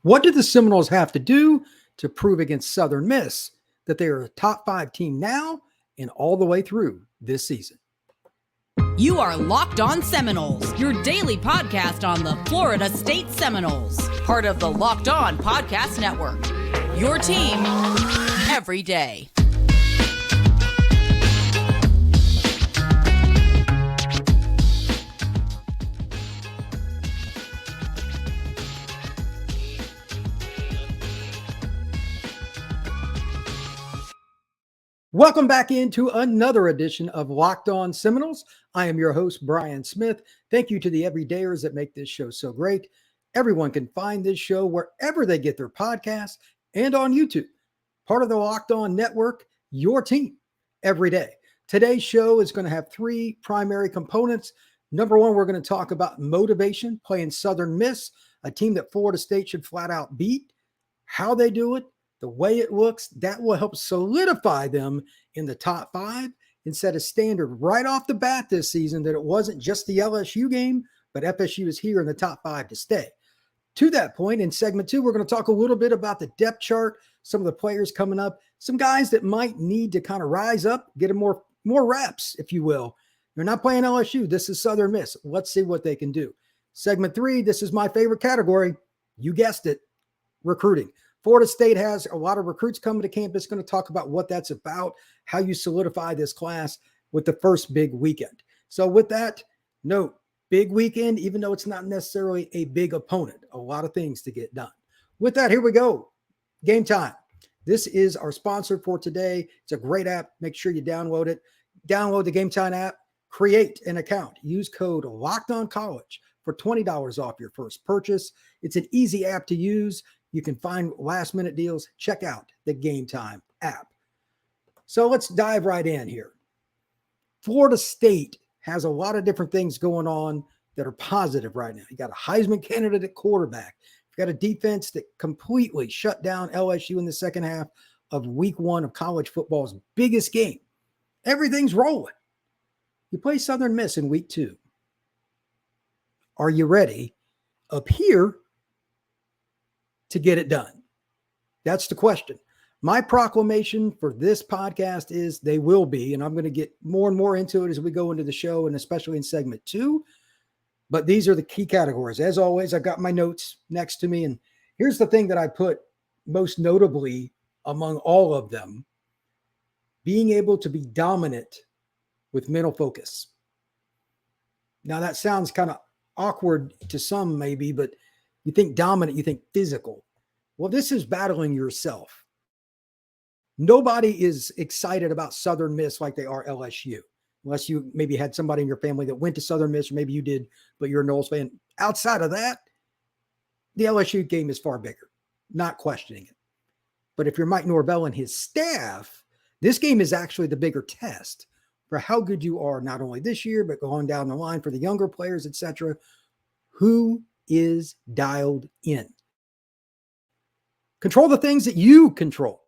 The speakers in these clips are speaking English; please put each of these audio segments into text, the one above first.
What do the Seminoles have to do to prove against Southern Miss that they are a top 5 team now and all the way through this season? You are Locked On Seminoles, your daily podcast on the Florida State Seminoles, part of the Locked On Podcast Network. Your team every day. Welcome back into another edition of Locked On Seminoles. I am your host, Brian Smith. Thank you to the everydayers that make this show so great. Everyone can find this show wherever they get their podcasts and on YouTube. Part of the Locked On Network, your team every day. Today's show is going to have 3 primary components. Number 1, we're going to talk about motivation, playing Southern Miss, a team that Florida State should flat out beat, how they do it, the way it looks. That will help solidify them in the top 5 and set a standard right off the bat this season that it wasn't just the LSU game, but FSU is here in the top 5 to stay. To that point, in segment 2, we're going to talk a little bit about the depth chart, some of the players coming up, some guys that might need to kind of rise up, get more reps, if you will. They're not playing LSU. This is Southern Miss. Let's see what they can do. Segment 3, this is my favorite category. You guessed it, recruiting. Florida State has a lot of recruits coming to campus. Going to talk about what that's about, how you solidify this class with the first big weekend. So with that, note, big weekend, even though it's not necessarily a big opponent, a lot of things to get done. With that, here we go. Gametime. This is our sponsor for today. It's a great app. Make sure you download it. Download the Gametime app, create an account, use code LOCKEDONCollege for $20 off your first purchase. It's an easy app to use. You can find last-minute deals. Check out the Gametime app. So let's dive right in here. Florida State has a lot of different things going on that are positive right now. You got a Heisman candidate at quarterback. You've got a defense that completely shut down LSU in the second half of week 1 of college football's biggest game. Everything's rolling. You play Southern Miss in week 2. Are you ready up here to get it done? That's the question. My proclamation for this podcast is they will be, and I'm going to get more and more into it as we go into the show, and especially in segment 2. But these are the key categories. As always, I've got my notes next to me, and here's the thing that I put most notably among all of them: being able to be dominant with mental focus. Now, that sounds kind of awkward to some maybe, but you think dominant, you think physical. Well, this is battling yourself. Nobody is excited about Southern Miss like they are LSU, unless you maybe had somebody in your family that went to Southern Miss, or maybe you did, but you're a Noles fan. Outside of that, the LSU game is far bigger, not questioning it. But if you're Mike Norvell and his staff, this game is actually the bigger test for how good you are, not only this year, but going down the line for the younger players, etc. Who is dialed in? Control the things that you control.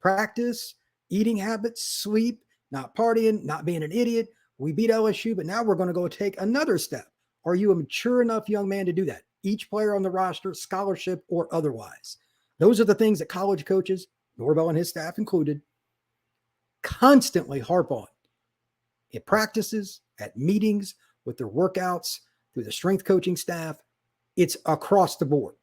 Practice, eating habits, sleep, not partying, not being an idiot. We beat LSU, but now we're going to go take another step. Are you a mature enough young man to do that? Each player on the roster, scholarship or otherwise. Those are the things that college coaches, Norvell and his staff included, constantly harp on. At practices, at meetings, with their workouts, through the strength coaching staff. It's across the board.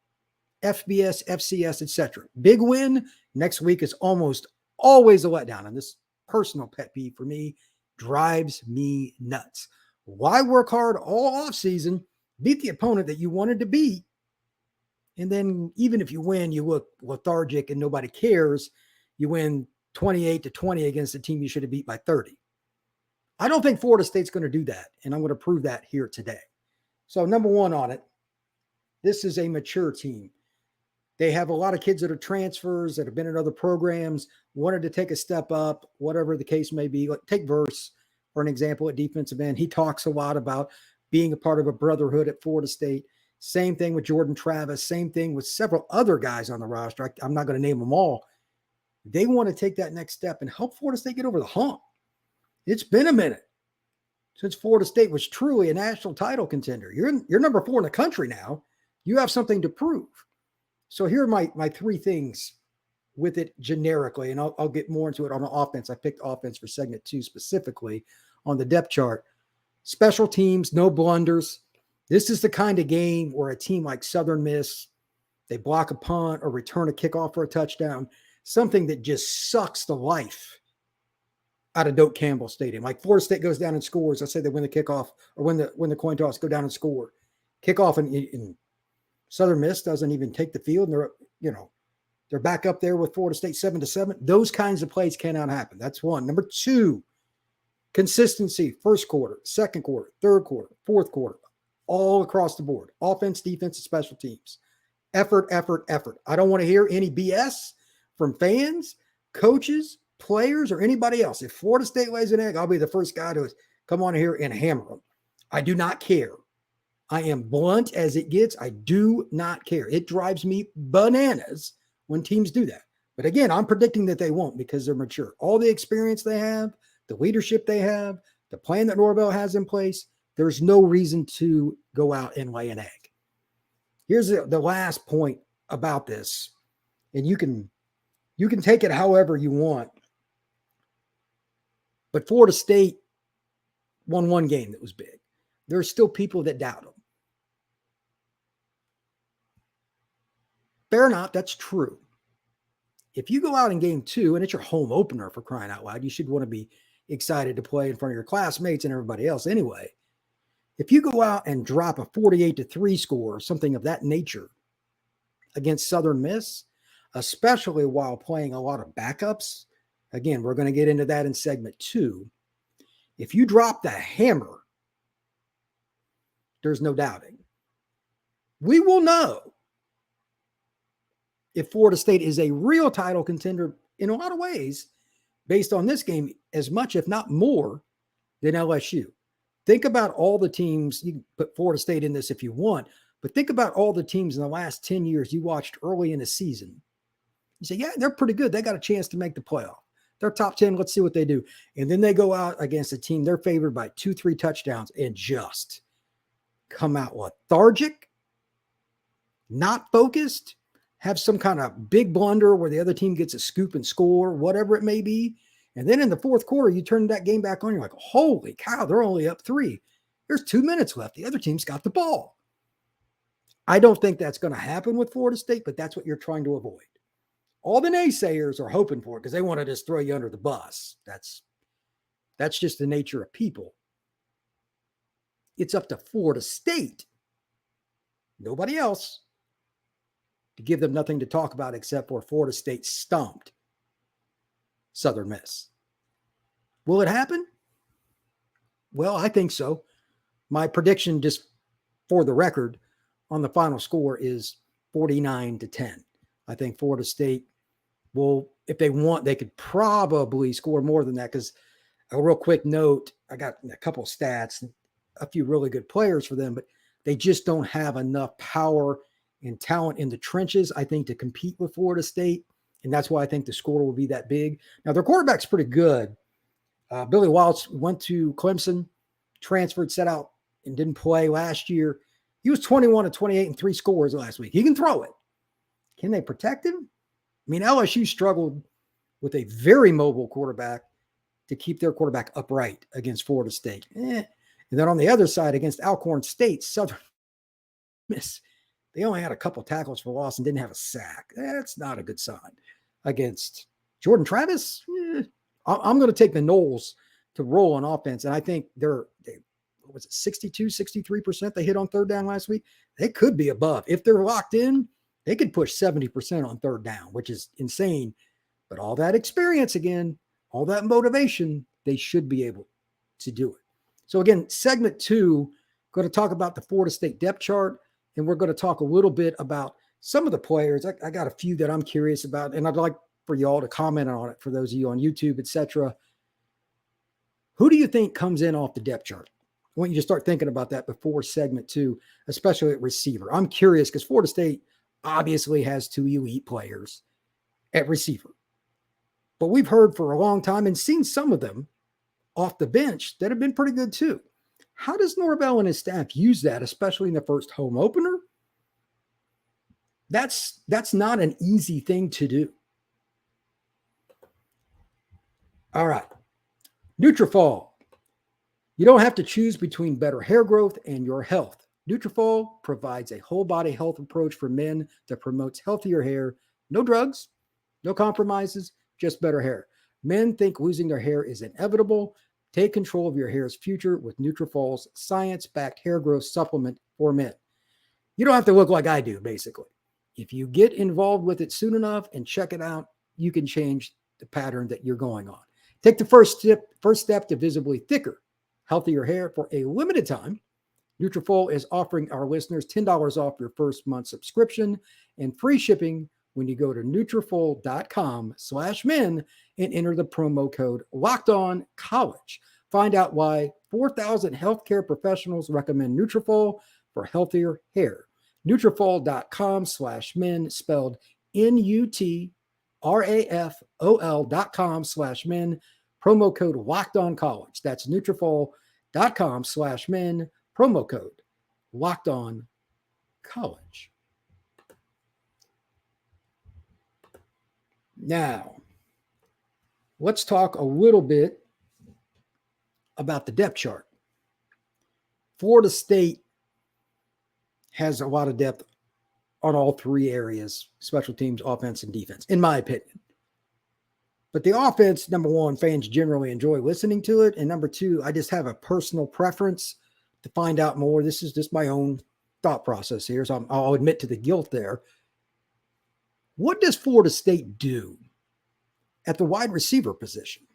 FBS, FCS, etc. Big win next week is almost always a letdown. And this personal pet peeve for me drives me nuts. Why work hard all offseason, beat the opponent that you wanted to beat, and then even if you win, you look lethargic and nobody cares. You win 28-20 against a team you should have beat by 30. I don't think Florida State's going to do that, and I'm going to prove that here today. So number 1 on it, this is a mature team. They have a lot of kids that are transfers, that have been in other programs, wanted to take a step up, whatever the case may be. Like take Verse for an example at defensive end. He talks a lot about being a part of a brotherhood at Florida State. Same thing with Jordan Travis. Same thing with several other guys on the roster. I'm not going to name them all. They want to take that next step and help Florida State get over the hump. It's been a minute since Florida State was truly a national title contender. You're number 4 in the country now. You have something to prove. So here are my three things with it generically, and I'll get more into it on the offense. I picked offense for segment 2 specifically on the depth chart. Special teams, no blunders. This is the kind of game where a team like Southern Miss, they block a punt or return a kickoff for a touchdown, something that just sucks the life out of Doak Campbell Stadium. Like Florida State goes down and scores. Let's say they win the kickoff or win the coin toss, go down and score. Kickoff and Southern Miss doesn't even take the field, and they're back up there with Florida State 7-7. Those kinds of plays cannot happen. That's one. Number 2, consistency, first quarter, second quarter, third quarter, fourth quarter, all across the board. Offense, defense, and special teams. Effort, effort, effort. I don't want to hear any BS from fans, coaches, players, or anybody else. If Florida State lays an egg, I'll be the first guy to come on here and hammer them. I do not care. I am blunt as it gets. I do not care. It drives me bananas when teams do that. But again, I'm predicting that they won't because they're mature. All the experience they have, the leadership they have, the plan that Norvell has in place, there's no reason to go out and lay an egg. Here's the last point about this, and you can take it however you want. But Florida State won one game that was big. There are still people that doubt them. Fair or not, that's true. If you go out in game 2, and it's your home opener for crying out loud, you should want to be excited to play in front of your classmates and everybody else anyway. If you go out and drop a 48-3 score or something of that nature against Southern Miss, especially while playing a lot of backups, again, we're going to get into that in segment 2. If you drop the hammer, there's no doubting. We will know if Florida State is a real title contender in a lot of ways based on this game as much, if not more, than LSU. Think about all the teams. You can put Florida State in this if you want, but think about all the teams in the last 10 years you watched early in the season. You say, yeah, they're pretty good. They got a chance to make the playoff. They're top 10. Let's see what they do. And then they go out against a team they're favored by 2-3 touchdowns and just come out lethargic, not focused, have some kind of big blunder where the other team gets a scoop and score, whatever it may be. And then in the fourth quarter, you turn that game back on. You're like, holy cow, they're only up 3. There's 2 minutes left. The other team's got the ball. I don't think that's going to happen with Florida State, but that's what you're trying to avoid. All the naysayers are hoping for it because they want to just throw you under the bus. That's just the nature of people. It's up to Florida State, nobody else, to give them nothing to talk about except for Florida State stomped Southern Miss. Will it happen? Well, I think so. My prediction, just for the record, on the final score is 49-10. I think Florida State will, if they want, they could probably score more than that, because a real quick note, I got a couple of stats, a few really good players for them, but they just don't have enough power and talent in the trenches, I think, to compete with Florida State. And that's why I think the score will be that big. Now, their quarterback's pretty good. Billy Walsh went to Clemson, transferred, set out, and didn't play last year. He was 21-28 and 3 scores last week. He can throw it. Can they protect him? I mean, LSU struggled with a very mobile quarterback to keep their quarterback upright against Florida State. And then on the other side, against Alcorn State, Southern Miss, they only had a couple tackles for loss and didn't have a sack. That's not a good sign. Against Jordan Travis, I'm going to take the Noles to roll on offense. And I think they're 63% they hit on third down last week. They could be above. If they're locked in, they could push 70% on third down, which is insane. But all that experience again, all that motivation, they should be able to do it. So again, segment 2, going to talk about the Florida State depth chart, and we're going to talk a little bit about some of the players. I got a few that I'm curious about, and I'd like for y'all to comment on it, for those of you on YouTube, etc. Who do you think comes in off the depth chart? I want you to start thinking about that before segment 2, especially at receiver. I'm curious because Florida State obviously has 2 elite players at receiver. But we've heard for a long time and seen some of them off the bench that have been pretty good too. How does Norvell and his staff use that, especially in the first home opener? That's not an easy thing to do. All right. Nutrafol. You don't have to choose between better hair growth and your health. Nutrafol provides a whole body health approach for men that promotes healthier hair. No drugs, no compromises, just better hair. Men think losing their hair is inevitable. Take control of your hair's future with Nutrafol's science-backed hair growth supplement for men. You don't have to look like I do, basically. If you get involved with it soon enough and check it out, you can change the pattern that you're going on. Take the first step to visibly thicker, healthier hair for a limited time. Nutrafol is offering our listeners $10 off your first month subscription and free shipping when you go to Nutrafol.com/men and enter the promo code LOCKEDONCollege. Find out why 4,000 healthcare professionals recommend Nutrafol for healthier hair. Nutrafol.com/men, spelled Nutrafol.com/men, promo code LOCKEDONCollege. That's Nutrafol.com/men, promo code LOCKEDONCollege. Now, let's talk a little bit about the depth chart. Florida State has a lot of depth on all three areas: special teams, offense, and defense, in my opinion. But the offense, number one, fans generally enjoy listening to it. And number two, I just have a personal preference to find out more. This is just my own thought process here, so I'll admit to the guilt there. What does Florida State do at the wide receiver position?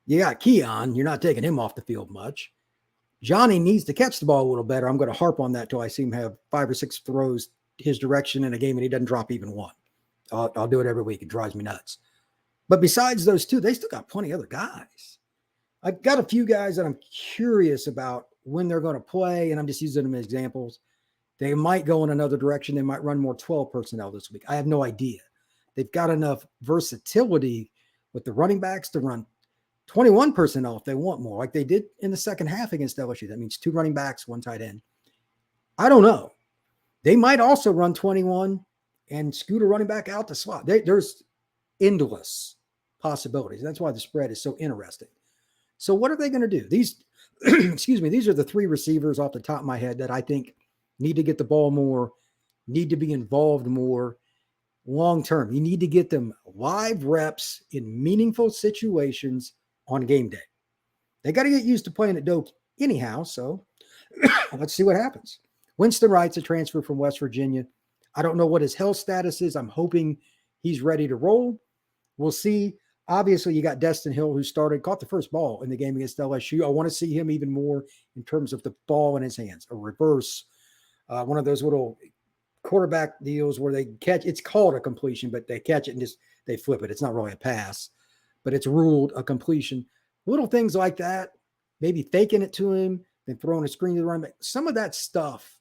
You got Keon. You're not taking him off the field much. Johnny needs to catch the ball a little better. I'm going to harp on that till I see him have 5 or 6 throws his direction in a game and he doesn't drop even one. I'll do it every week. It drives me nuts. But besides those two, they still got plenty of other guys. I've got a few guys that I'm curious about when they're going to play, and I'm just using them as examples. They might go in another direction. They might run more 12 personnel this week. I have no idea. They've got enough versatility with the running backs to run 21 personnel if they want more, like they did in the second half against LSU. That means 2 running backs, 1 tight end. I don't know. They might also run 21 and scoot a running back out the slot. There's endless possibilities. That's why the spread is so interesting. So what are they going to do? These, excuse me, these are the 3 receivers off the top of my head that I think need to get the ball more, need to be involved more long term. You need to get them live reps in meaningful situations on game day. They got to get used to playing at Doak anyhow, so let's see what happens. Winston Wright's a transfer from West Virginia. I don't know what his health status is. I'm hoping he's ready to roll. We'll see. Obviously, you got Destyn Hill, who caught the first ball in the game against LSU. I want to see him even more in terms of the ball in his hands, a reverse, one of those little quarterback deals where they catch. It's called a completion, but they catch it and just they flip it. It's not really a pass, but it's ruled a completion. Little things like that, maybe faking it to him, then throwing a screen to the running back. Some of that stuff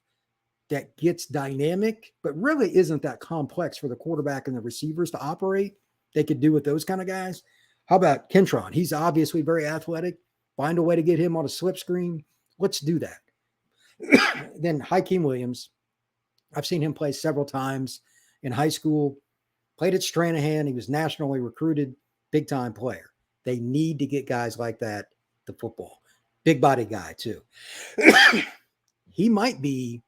that gets dynamic, but really isn't that complex for the quarterback and the receivers to operate. They could do with those kind of guys. How about Kentron? He's obviously very athletic. Find a way to get him on a slip screen. Let's do that. Then Hakeem Williams. I've seen him play several times in high school. Played at Stranahan. He was nationally recruited. Big-time player. They need to get guys like that to football. Big body guy, too. He might be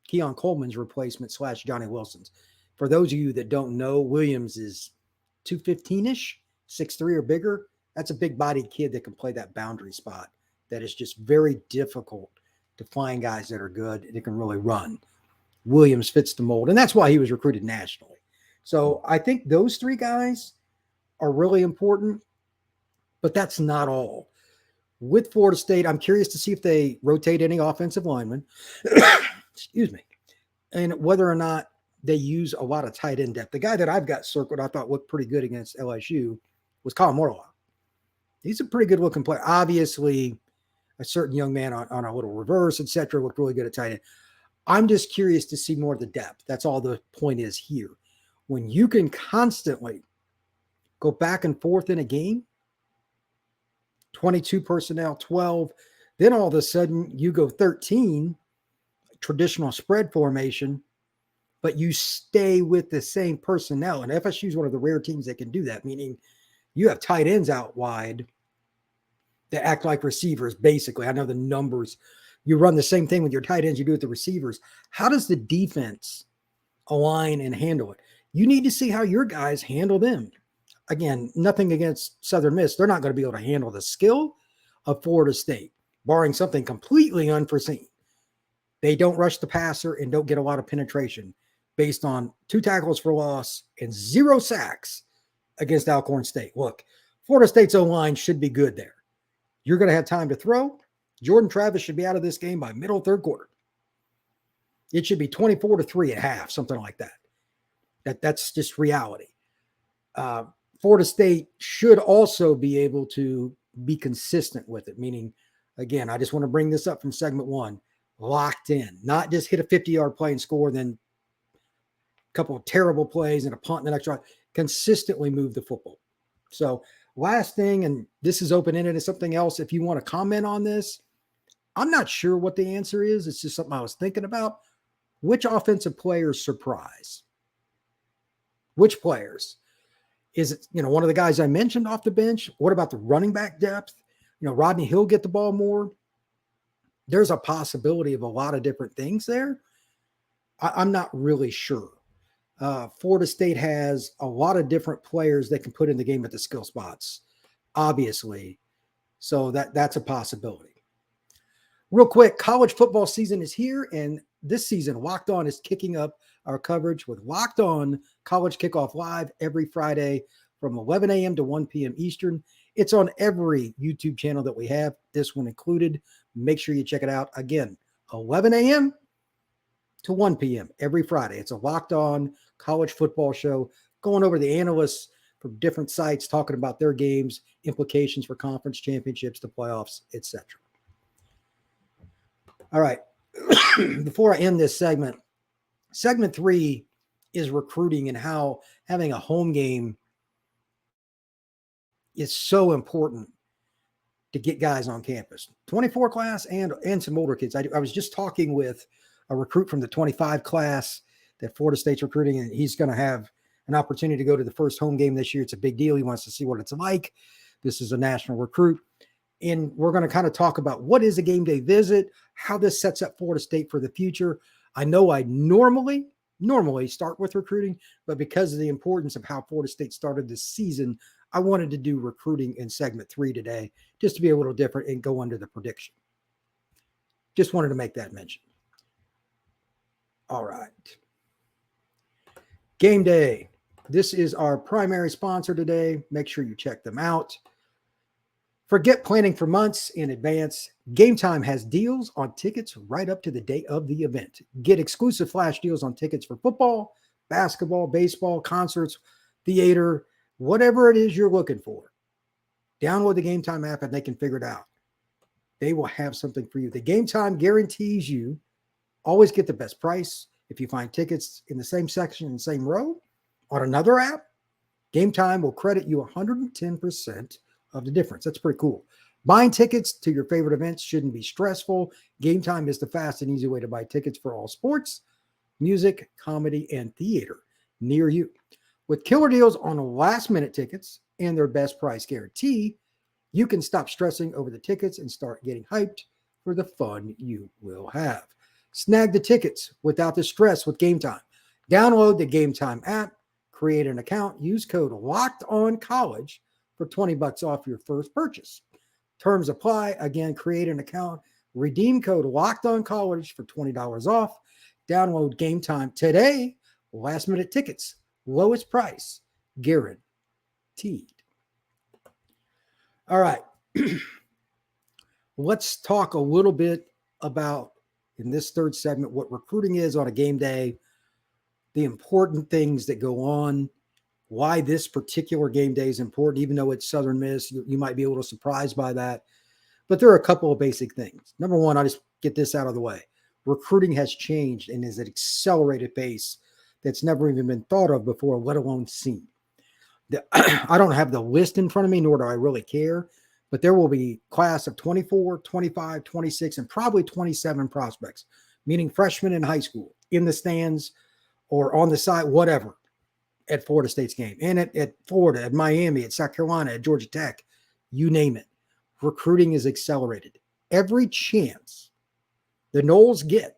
Keon Coleman's replacement / Johnny Wilson's. For those of you that don't know, Williams is 215-ish, 6'3" or bigger. That's a big-bodied kid that can play that boundary spot. That is just very difficult to find guys that are good and that can really run. Williams fits the mold, and that's why he was recruited nationally. So I think those 3 guys are really important, but that's not all. With Florida State, I'm curious to see if they rotate any offensive linemen, excuse me, and whether or not they use a lot of tight end depth. The guy that I've got circled, I thought looked pretty good against LSU, was Kyle Morlock. He's a pretty good looking player. Obviously, a certain young man on a little reverse, etc., looked really good at tight end. I'm just curious to see more of the depth. That's all the point is here. When you can constantly go back and forth in a game, 22 personnel, 12, then all of a sudden you go 13, traditional spread formation, but you stay with the same personnel. And FSU is one of the rare teams that can do that, meaning you have tight ends out wide that act like receivers, basically. I know the numbers. You run the same thing with your tight ends you do with the receivers. How does the defense align and handle it? You need to see how your guys handle them. Again, nothing against Southern Miss. They're not going to be able to handle the skill of Florida State, barring something completely unforeseen. They don't rush the passer and don't get a lot of penetration based on 2 tackles for loss and 0 sacks against Alcorn State. Look, Florida State's O-line should be good there. You're going to have time to throw. Jordan Travis should be out of this game by middle third quarter. It should be 24-3 at half, something like that. That's just reality. Florida State should also be able to be consistent with it, meaning, again, I just want to bring this up from segment 1, locked in, not just hit a 50-yard play and score, then a couple of terrible plays and a punt in the next drive. Consistently move the football. So last thing, and this is open-ended, is something else. If you want to comment on this, I'm not sure what the answer is. It's just something I was thinking about. Which offensive players surprise? Which players? Is it, one of the guys I mentioned off the bench? What about the running back depth? Rodney Hill get the ball more? There's a possibility of a lot of different things there. I'm not really sure. Florida State has a lot of different players that can put in the game at the skill spots, obviously. So that's a possibility. Real quick, college football season is here, and this season, Locked On is kicking up our coverage with Locked On College Kickoff Live every Friday from 11 a.m. to 1 p.m. Eastern. It's on every YouTube channel that we have, this one included. Make sure you check it out. Again, 11 a.m. to 1 p.m. every Friday. It's a Locked On college football show, going over the analysts from different sites, talking about their games, implications for conference championships, the playoffs, etc. All right. Before I end this segment 3 is recruiting and how having a home game is so important to get guys on campus. 24 class and some older kids. I was just talking with a recruit from the 25 class that Florida State's recruiting, and he's going to have an opportunity to go to the first home game this year. It's a big deal. He wants to see what it's like. This is a national recruit. And we're going to kind of talk about what is a game day visit, how this sets up Florida State for the future. I know I normally start with recruiting, but because of the importance of how Florida State started this season, I wanted to do recruiting in segment 3 today, just to be a little different and go under the prediction. Just wanted to make that mention. All right. Game Day. This is our primary sponsor today. Make sure you check them out. Forget planning for months in advance. Gametime has deals on tickets right up to the day of the event. Get exclusive flash deals on tickets for football, basketball, baseball, concerts, theater, whatever it is you're looking for. Download the Gametime app and they can figure it out. They will have something for you. The Gametime guarantees you always get the best price. If you find tickets in the same section in the same row on another app, Gametime will credit you 110% of the difference. That's pretty cool. Buying tickets to your favorite events shouldn't be stressful. Gametime is the fast and easy way to buy tickets for all sports, music, comedy, and theater near you. With killer deals on last-minute tickets and their best price guarantee, you can stop stressing over the tickets and start getting hyped for the fun you will have. Snag the tickets without the stress with Gametime. Download the Gametime app, create an account, use code LOCKEDONCollege for $20 off your first purchase. Terms apply. Again, create an account, redeem code LOCKEDONCollege for $20 off. Download Gametime today. Last minute tickets, lowest price, guaranteed. All right. Let's talk a little bit about, in this third segment, what recruiting is on a game day, the important things that go on, why this particular game day is important, even though it's Southern Miss. You might be a little surprised by that. But there are a couple of basic things. Number one, I'll just get this out of the way. Recruiting has changed and is at an accelerated pace that's never even been thought of before, let alone seen. I don't have the list in front of me, nor do I really care, but there will be class of 24, 25, 26, and probably 27 prospects, meaning freshmen in high school, in the stands or on the side, whatever, at Florida State's game, and at Florida, at Miami, at South Carolina, at Georgia Tech, you name it. Recruiting is accelerated. Every chance the Noles get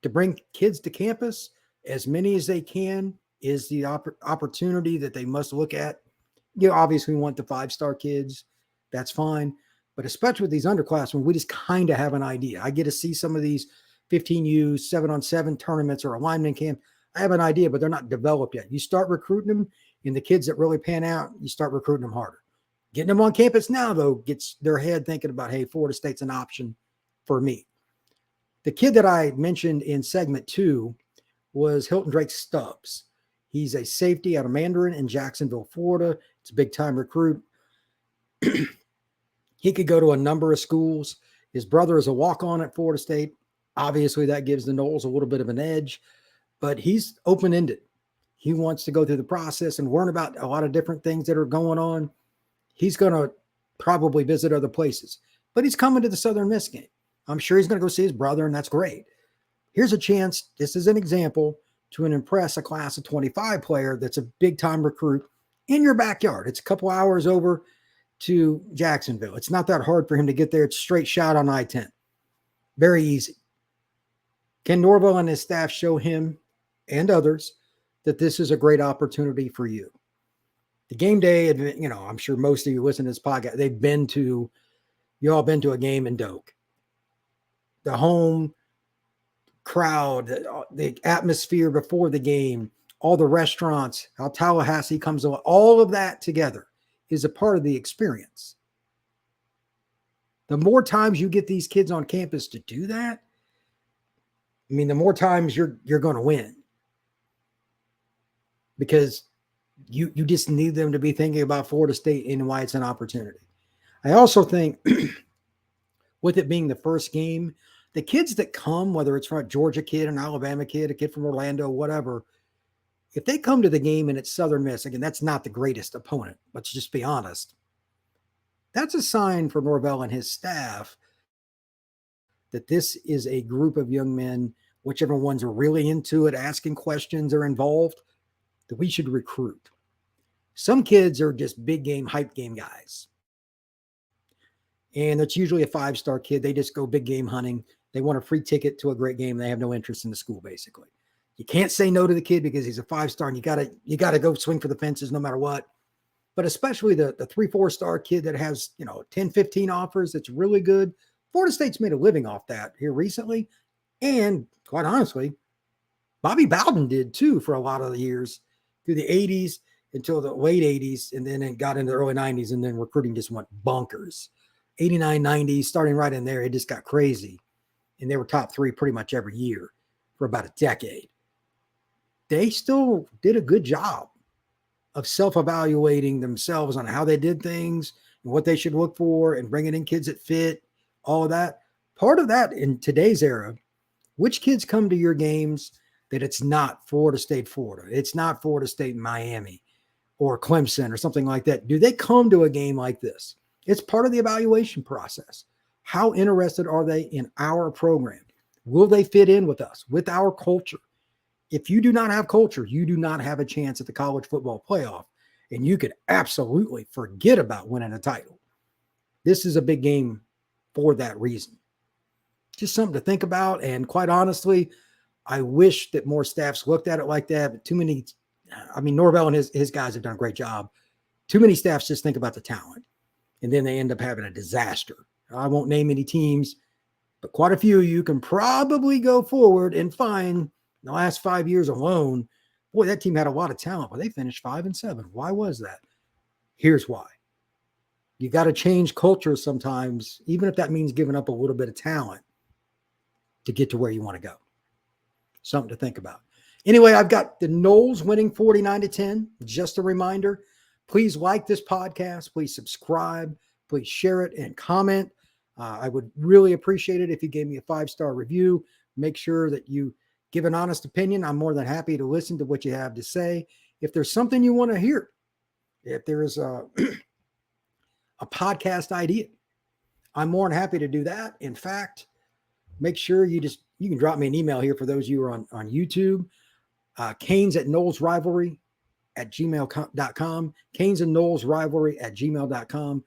to bring kids to campus, as many as they can, is the opportunity that they must look at. You obviously want the 5-star kids. That's fine. But especially with these underclassmen, we just kind of have an idea. I get to see some of these 15U 7-on-7 tournaments or alignment camp. I have an idea, but they're not developed yet. You start recruiting them, and the kids that really pan out, you start recruiting them harder. Getting them on campus now, though, gets their head thinking about, hey, Florida State's an option for me. The kid that I mentioned in segment 2 was Hilton Drake Stubbs. He's a safety out of Mandarin in Jacksonville, Florida. It's a big-time recruit. He could go to a number of schools. His brother is a walk-on at Florida State. Obviously, that gives the Noles a little bit of an edge, but he's open-ended. He wants to go through the process and learn about a lot of different things that are going on. He's going to probably visit other places, but he's coming to the Southern Miss game. I'm sure he's going to go see his brother, and that's great. Here's a chance, this is an example, to impress a class of 25 player that's a big-time recruit in your backyard. It's a couple hours over to Jacksonville. It's not that hard for him to get there. It's a straight shot on I-10. Very easy. Can Norvell and his staff show him and others that this is a great opportunity for you? The game day, I'm sure most of you listen to this podcast, you all been to a game in Doak. The home crowd, the atmosphere before the game, all the restaurants, how Tallahassee comes along, all of that together is a part of the experience. The more times you get these kids on campus to do that, the more times you're going to win, because you just need them to be thinking about Florida State and why it's an opportunity. I also think with it being the first game, the kids that come, whether it's from a Georgia kid, an Alabama kid, a kid from Orlando, whatever, if they come to the game and it's Southern Miss, again, that's not the greatest opponent. Let's just be honest. That's a sign for Norvell and his staff that this is a group of young men, whichever ones are really into it, asking questions, or involved, that we should recruit. Some kids are just big game, hype game guys. And it's usually a 5-star kid. They just go big game hunting. They want a free ticket to a great game. They have no interest in the school, basically. You can't say no to the kid because he's a 5-star, and you gotta go swing for the fences no matter what. But especially the 3-4-star kid that has 10, 15 offers, that's really good. Florida State's made a living off that here recently. And quite honestly, Bobby Bowden did too for a lot of the years through the 80s until the late 80s, and then it got into the early 90s, and then recruiting just went bonkers. 89, 90, starting right in there, it just got crazy. And they were top 3 pretty much every year for about a decade. They still did a good job of self-evaluating themselves on how they did things and what they should look for, and bringing in kids that fit, all of that. Part of that in today's era, which kids come to your games that it's not Florida State, Florida, it's not Florida State, Miami, or Clemson or something like that. Do they come to a game like this? It's part of the evaluation process. How interested are they in our program? Will they fit in with us, with our culture? If you do not have culture, you do not have a chance at the college football playoff, and you could absolutely forget about winning a title. This is a big game for that reason. Just something to think about. And quite honestly, I wish that more staffs looked at it like that, but too many, Norvell and his guys have done a great job. Too many staffs just think about the talent, and then they end up having a disaster. I won't name any teams, but quite a few you can probably go forward and find in the last 5 years alone, boy, that team had a lot of talent, but they finished 5-7. Why was that? Here's why. You got to change culture sometimes, even if that means giving up a little bit of talent to get to where you want to go. Something to think about. Anyway, I've got the Noles winning 49-10. Just a reminder, please like this podcast. Please subscribe. Please share it and comment. I would really appreciate it if you gave me a 5-star review. Make sure that you give an honest opinion. I'm more than happy to listen to what you have to say. If there's something you want to hear, if there's a podcast idea, I'm more than happy to do that. In fact, make sure you just you can drop me an email here for those of you who are on YouTube. Canes at Noles Rivalry at gmail.com. Canes and Noles Rivalry at gmail.com.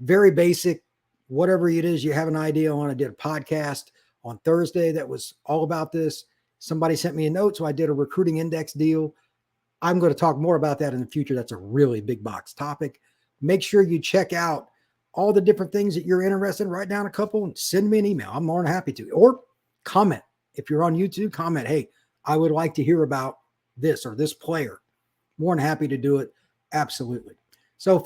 Very basic. Whatever it is you have an idea on. I did a podcast on Thursday that was all about this. Somebody sent me a note, so I did a recruiting index deal. I'm going to talk more about that in the future. That's a really big box topic. Make sure you check out all the different things that you're interested in. Write down a couple and send me an email. I'm more than happy to. Or comment. If you're on YouTube, comment, hey, I would like to hear about this or this player. More than happy to do it. Absolutely. So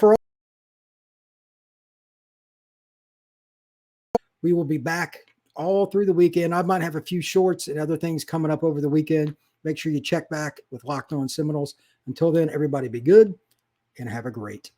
we will be back all through the weekend. I might have a few shorts and other things coming up over the weekend. Make sure you check back with Locked On Seminoles. Until then, everybody be good and have a great